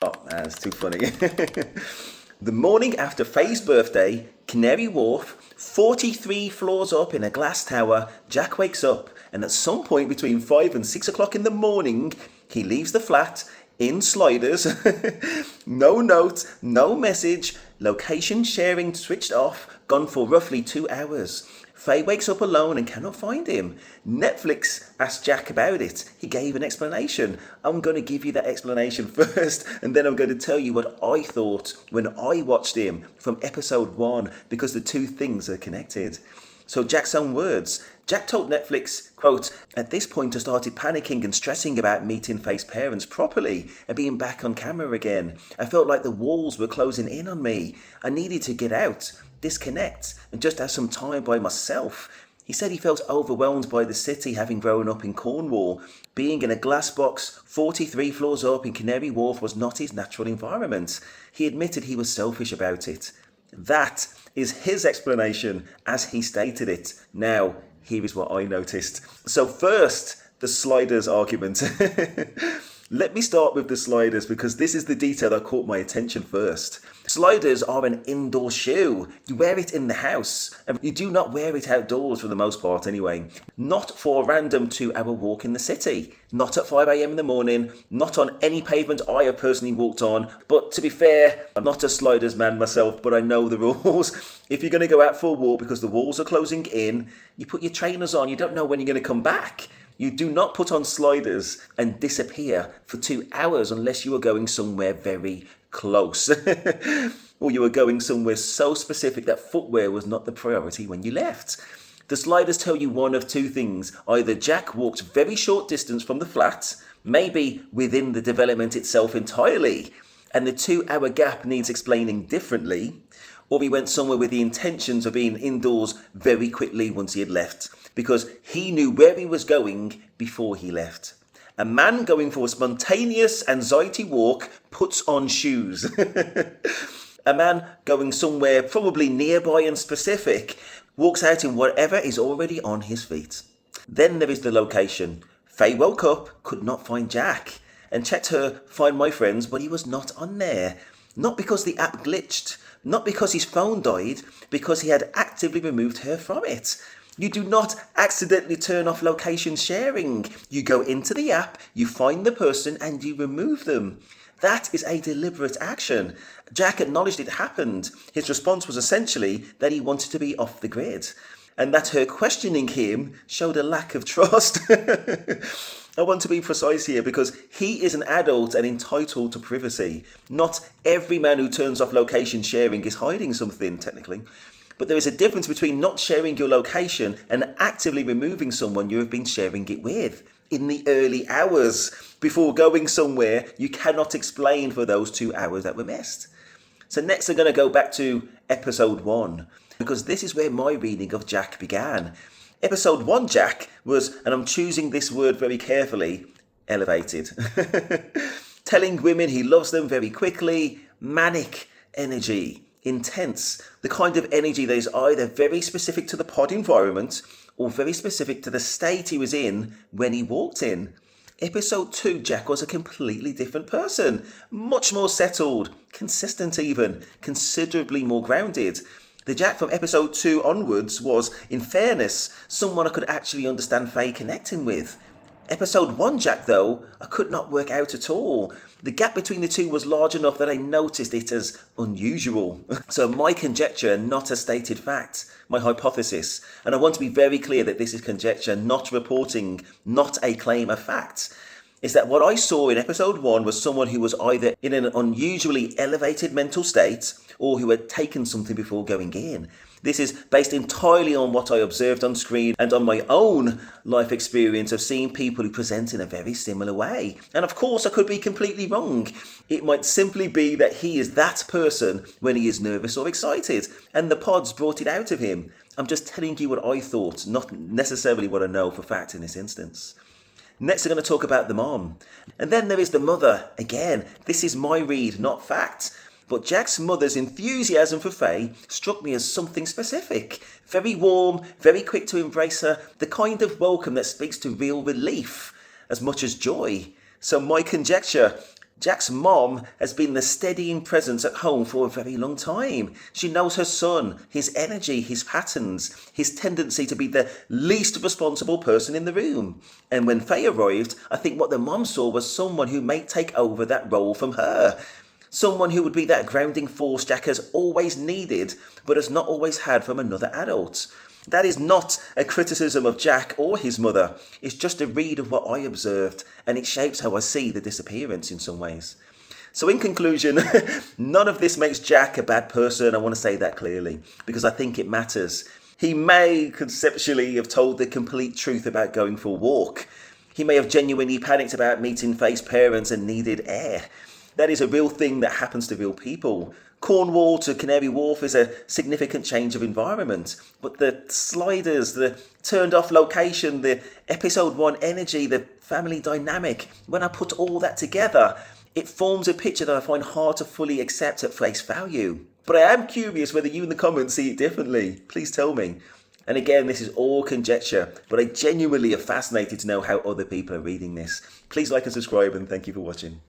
Oh man, it's too funny. The morning after Faye's birthday, Canary Wharf, 43 floors up in a glass tower, Jack wakes up, and at some point between 5 and 6 o'clock in the morning, he leaves the flat in sliders. No note, no message, location sharing switched off, gone for roughly 2 hours. Faye wakes up alone and cannot find him. Netflix asked Jack about it. He gave an explanation. I'm going to give you that explanation first, and then I'm going to tell you what I thought when I watched him from episode 1, because the two things are connected. So Jack's own words. Jack told Netflix, quote, "At this point I started panicking and stressing about meeting Faye's parents properly and being back on camera again. I felt like the walls were closing in on me. I needed to get out, disconnect, and just have some time by myself." He said he felt overwhelmed by the city, having grown up in Cornwall. Being in a glass box 43 floors up in Canary Wharf was not his natural environment. He admitted he was selfish about it. That is his explanation as he stated it. Now, here is what I noticed. So first, the sliders argument. Let me start with the sliders because this is the detail that caught my attention first. Sliders are an indoor shoe. You wear it in the house, and you do not wear it outdoors for the most part anyway. Not for a random 2-hour walk in the city. Not at 5 a.m. in the morning, not on any pavement I have personally walked on. But to be fair, I'm not a sliders man myself, but I know the rules. If you're going to go out for a walk because the walls are closing in, you put your trainers on, you don't know when you're going to come back. You do not put on sliders and disappear for 2 hours unless you are going somewhere very close. Or you were going somewhere so specific that footwear was not the priority when you left. The sliders tell you one of two things. Either Jack walked very short distance from the flat, maybe within the development itself entirely, and the 2-hour gap needs explaining differently, or he went somewhere with the intentions of being indoors very quickly once he had left, because he knew where he was going before he left. A man going for a spontaneous anxiety walk puts on shoes. A man going somewhere probably nearby and specific walks out in whatever is already on his feet. Then there is the location. Faye woke up, could not find Jack, and checked her Find My Friends, but he was not on there. Not because the app glitched, not because his phone died, because he had actively removed her from it. You do not accidentally turn off location sharing. You go into the app, you find the person, and you remove them. That is a deliberate action. Jack acknowledged it happened. His response was essentially that he wanted to be off the grid, and that her questioning him showed a lack of trust. I want to be precise here because he is an adult and entitled to privacy. Not every man who turns off location sharing is hiding something, technically. But there is a difference between not sharing your location and actively removing someone you have been sharing it with in the early hours before going somewhere you cannot explain for those 2 hours that were missed. So next I'm going to go back to episode 1 because this is where my reading of Jack began. Episode 1 Jack was, and I'm choosing this word very carefully, elevated. Telling women he loves them very quickly, manic energy. Intense, the kind of energy that is either very specific to the pod environment or very specific to the state he was in when he walked in. Episode 2, Jack was a completely different person, much more settled, consistent even, considerably more grounded. The Jack from episode 2 onwards was, in fairness, someone I could actually understand Faye connecting with. Episode 1 Jack, though, I could not work out at all. The gap between the two was large enough that I noticed it as unusual. So my conjecture, not a stated fact, my hypothesis. And I want to be very clear that this is conjecture, not reporting, not a claim of fact. Is that what I saw in episode 1 was someone who was either in an unusually elevated mental state or who had taken something before going in. This is based entirely on what I observed on screen and on my own life experience of seeing people who present in a very similar way. And of course, I could be completely wrong. It might simply be that he is that person when he is nervous or excited, and the pods brought it out of him. I'm just telling you what I thought, not necessarily what I know for fact in this instance. Next, we're going to talk about the mom. And then there is the mother. Again, this is my read, not fact. But Jack's mother's enthusiasm for Faye struck me as something specific. Very warm, very quick to embrace her, the kind of welcome that speaks to real relief as much as joy. So my conjecture, Jack's mom has been the steadying presence at home for a very long time. She knows her son, his energy, his patterns, his tendency to be the least responsible person in the room. And when Faye arrived, I think what the mom saw was someone who may take over that role from her. Someone who would be that grounding force Jack has always needed, but has not always had from another adult. That is not a criticism of Jack or his mother. It's just a read of what I observed, and it shapes how I see the disappearance in some ways. So in conclusion, none of this makes Jack a bad person. I want to say that clearly, because I think it matters. He may conceptually have told the complete truth about going for a walk. He may have genuinely panicked about meeting Faye's parents and needed air. That is a real thing that happens to real people. Cornwall to Canary Wharf is a significant change of environment, but the sliders, the turned off location, the episode 1 energy, the family dynamic, when I put all that together, it forms a picture that I find hard to fully accept at face value. But I am curious whether you in the comments see it differently. Please tell me. And again, this is all conjecture, but I genuinely am fascinated to know how other people are reading this. Please like and subscribe, and thank you for watching.